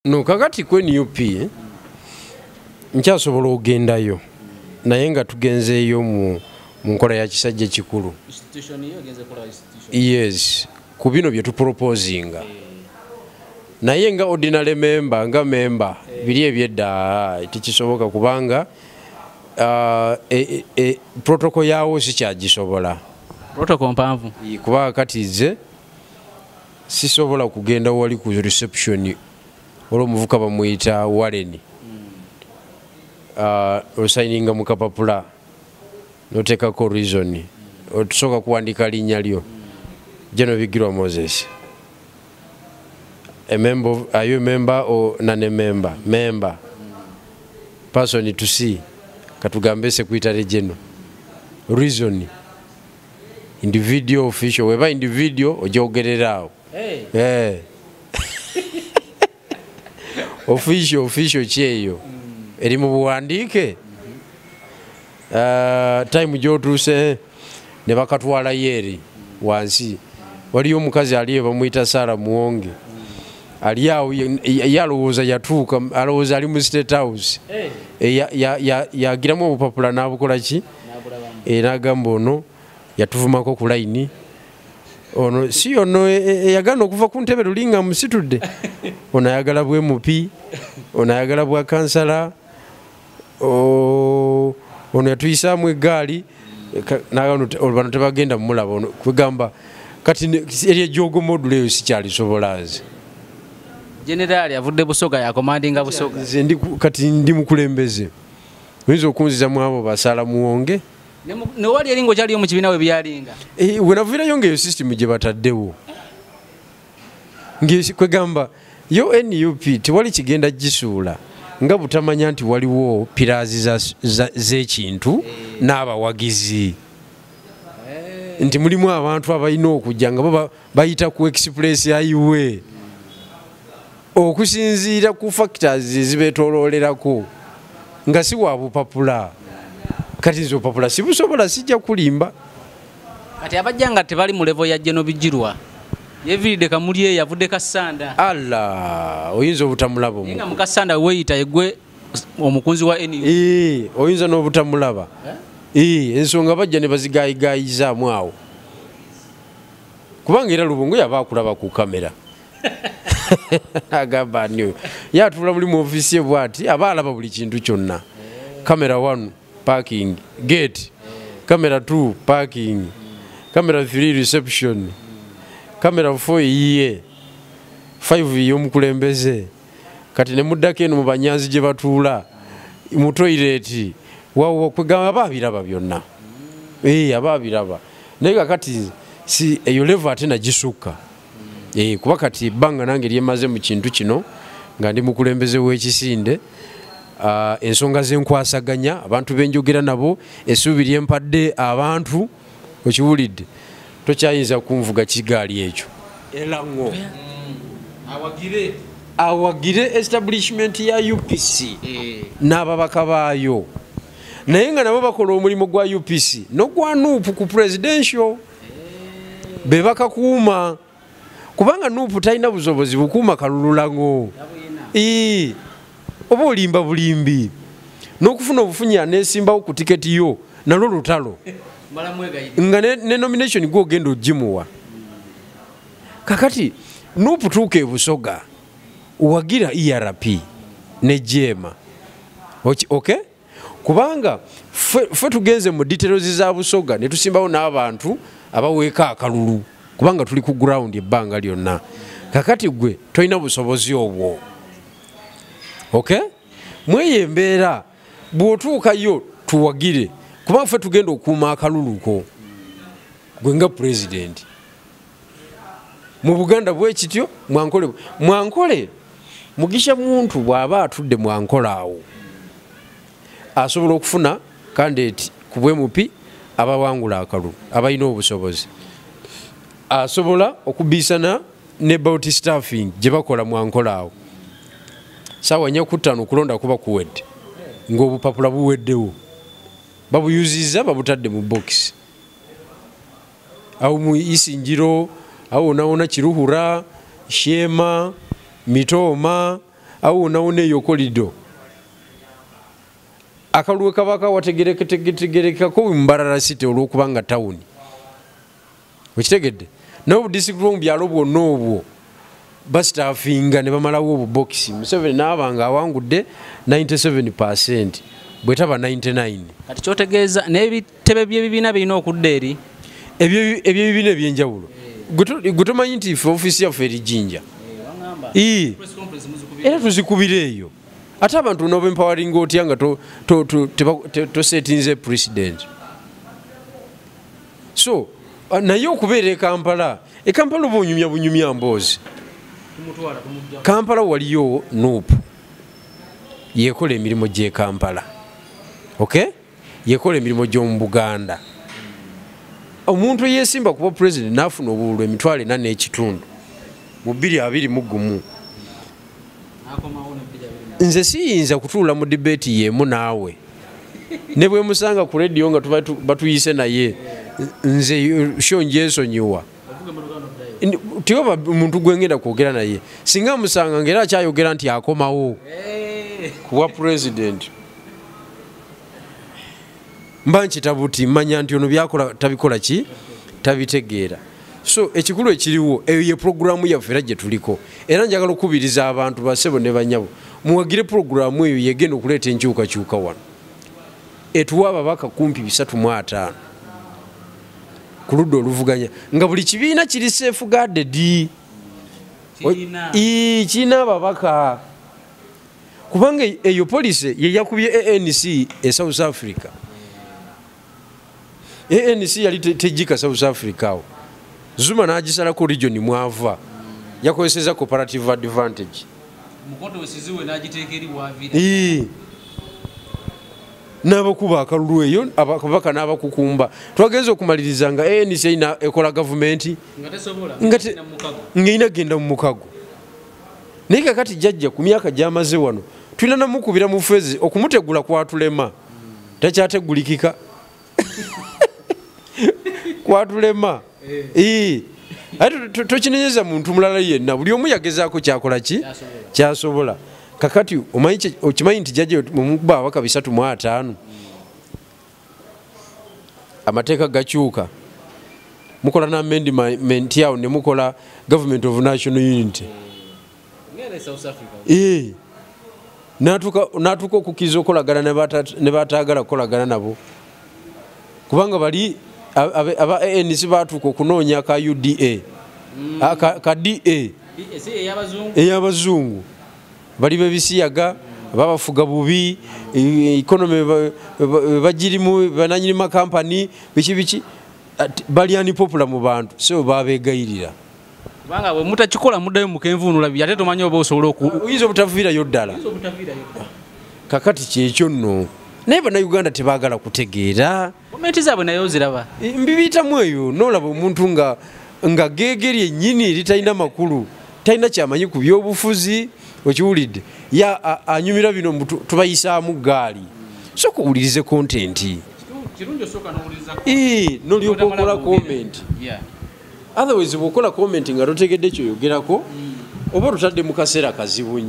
No kakati kwe NUP nkyasobola ogendayo naye nga tugenzeeyo mu nkola ya kisajja kikulu. Yes, ku bino bye tuproposinga. Naye nga ordinary member nga member biri ebyedda tekisoboka kubanga protocol yawo sikyagisobola. Protocol mpanvu. Kuba kati nze sisobola kugenda wali ku reception olw'omuvuka bamuyita Warren. Osayininga mu kapapula noteekako reason otusooka kuwandika linnya lyo General Bigirwa Moses. Are you a member or non-member? Member. Person to see. Katugambe secretary general. Reason. Individual official. Weba individual ojogererao. Hey. Official cheyo. Erimu buwandike. Time gyotuse ne bakatwala yeri wansi. Waliyo omukazi aliye bamuyita Sara Muwonge. Aliyawo yalowooza yatuuka alowooza ali mu State House. Yagiramu obupapula n'abukola ki? N'agamba ono yatuvumako ku layini. Ono si ono eyagana okuva ku ntebe lulinga musitudde. Ono ayagala bwe MP, ono ayagala bwa kansala, ono yatuyisaamu eggaali bano tebagenda mumulaba kwegamba kati eri ejogo module eyo sikyalisobola nze. General avudde Busoga ya commandinga Busoga. Nze kati ndi mukulembeze. Oyinza okunziza mu abo basala Muwonge. Ne wali eringo kyali mu kibiina we byalinga. Wenaviirayo ng'eyo system gye bataddewo. Kwegamba yo NUP tewali kigenda gisuula nga butamanya nti waliwo piraazi z'ekintu n'abawagizi. Nti mulimu abantu abalina okujja nga bo bayita ku express highway okusinziira ku factors zibeetooloolerako nga si wa bupapula. Kati nze obupapula sibusobola sijja kulimba. Kati abajja nga tebali mu level ya General Bigirwa. Yeviridde kamuli yavudde Kasanda. Allah, oyinza obutamulaba nga mu Kasanda weeyita yegwe omukunzi wa NUP. Oyinza n'obutamulaba. Ensonga bajja ne bazigayigayizaamu awo. Kubanga era Lubungu yaba akulaba ku kamera. Agamba nyo. Yatula buli mu ofisi ye bwati aba alaba buli kintu kyonna. Camera 1 parking gate. Camera 2 parking. Camera 3 reception. Camera 4 iye 5 y'omukulembeze kati ne muddako eno mu banyanzi gye batuula mu toilet wawo kwegamba baabiraba byonna abaabiraba naye kakati si eyo level ate nagisukka kuba kati ebbanga nange lyemaze mu kintu kino nga ndi mukulembeze w'ekisinde ensonga z'enkwasaganya abantu benjogera nabo essuubi lyempadde abantu okiwulidde tokyayinza kunvuga kigaali ekyo elango awagire establishment ya UPC n'ababaka baayo naye nga nabo bakola omulimu gwa UPC n'ogwa NUP ku presidential be bakakuuma kubanga NUP talina busobozi bukuuma kalululango oba olimba bulimbi n'okufuna obufunyi aneesimbawo ku tiketi yo nalwo lutalo nga ne nomination gwogenda ogimuwa kakati NUP tuuka ebusoga wagira ERP ne Jema okay kubanga fe tugenze mu details za Busoga ne tusimbawo n'abantu abaweeka akalulu kubanga tuli ku ground ebbanga lyonna kakati gwe toyina busobozi obwo okay mweyembeera bw'otuukayo tuwagire kubanga fe tugenda okuuma akaluluko gwe nga president mu Buganda bwe kityo mwankole mugisha muntu bw'aba atudde mwankola awo asobola okufuna candidate ku bwemupi abawangula akalulu abalina obusobozi asobola okubiisana ne about staffing gye bakola mwankola awo saawa 4:05 kulonda kuba kuwedde ng'obupapula buweddewo babuyuziza babutadde mu box awo mu Isingiro awo naona Kiruhura Shema Mitoma awo nawone eyo kolido akalwe kabaka wategerekako Mbarara City olwokubanga tawuni okitegedde n'obu district mu byalo bwonna obwo basitafinga ne bamalawo obubokisi Museveni n'abanga awangudde 97% bwetaba 99. Kati kyotegeeza n'ebitebe by'ebibiina birina okudda eri ebyebibiina ebyenjawulo gutomanyi nti ife ofiisi yaffe eri Jinja era tuzikubira eyo ate abantu n'obempowering otya nga tosetinze president so naye okubeera Kampala oba bunyumya mboozi Kampala waliyo Nuupu yekola emirimu gy'e Kampala yekola emirimu gy'omu Buganda omuntu yesimba kuba president n'afuna obululu emitwalo 4.5 mu 2021 nze siyinza kutuula mu debate yemu naawe ne bwe musanga ku radio nga batuyise naye nze sho njesonyiwa tiyoba muntu gwengenda kwogera naye singa musanga ngera akyayogera nti akomawo kuba president mba nkitabuti manya nti ono byakola tabikola ki tabitegeera so ekikulu ekiriwo eyo ye programu yaffe era gye tuliko era njagala okubiriza abantu basebo ne banyabo muwagire programu eyo yegenda okuleeta enkyukakyuka wano etuwa ababaka kumpi 305 ku ludda oluvuganya nga buli kibiina kiri safeguarded kirina ababaka kubanga eyo police yeyakubye ANC e South Africa ANC yali tejika South Africa awo Zuma n'agisalako region mwava yakozeseza cooperative advantage mukoto wesiziwe n'agiteeka eri waavira n'abakuba akalulu eyo ababaka n'abakukumba twagenza okumaliriza nga ANC ekola gavumenti nga inagenda mu mukago naye kakati jjajja ku myaka gy'amaze wano tulina namukubira mu fezi okumutegula kwatulema takyategulikika kwatulema ate tokinenyeza muntu mulala yenna buli omu yagezaako kyakola ki kyasobola kakati okimanyi nti jjajja mumukuba ababaka 305 amateeka gakyuka mukola n'amendment yawo ne mukola government of national unity n'atuuka okukkiriza okolagana ne bataagala kukolagana nabo kubanga bali aba ANC batuuka okunoonya ka UDA ka DA ey'abazungu bali bebisiyaga babafuga bubi economy bagirimu bananyini makampani biki bali ani popular mu bantu so babegayirira kubanga bwe mutakikola muddayo mukenvuunula ate tomanyi oba osobola oyinza obutaviirayo ddala kakati kyekyo nno naye bannayuganda tebaagala kutegeera gavumenti zaabwe naye oziraba mbibiyitamu eyo noolaba omuntu nga geegerye ennyini litalina makulu talina kyamanyi ku byobufuzi okiwulidde anyumira bino tubayisaamu gaali so kuwulirize kontenti nolyoka okola comment otherwise bwokola comment nga totegedde kyoyogerako oba tutadde mu kaseera kazibu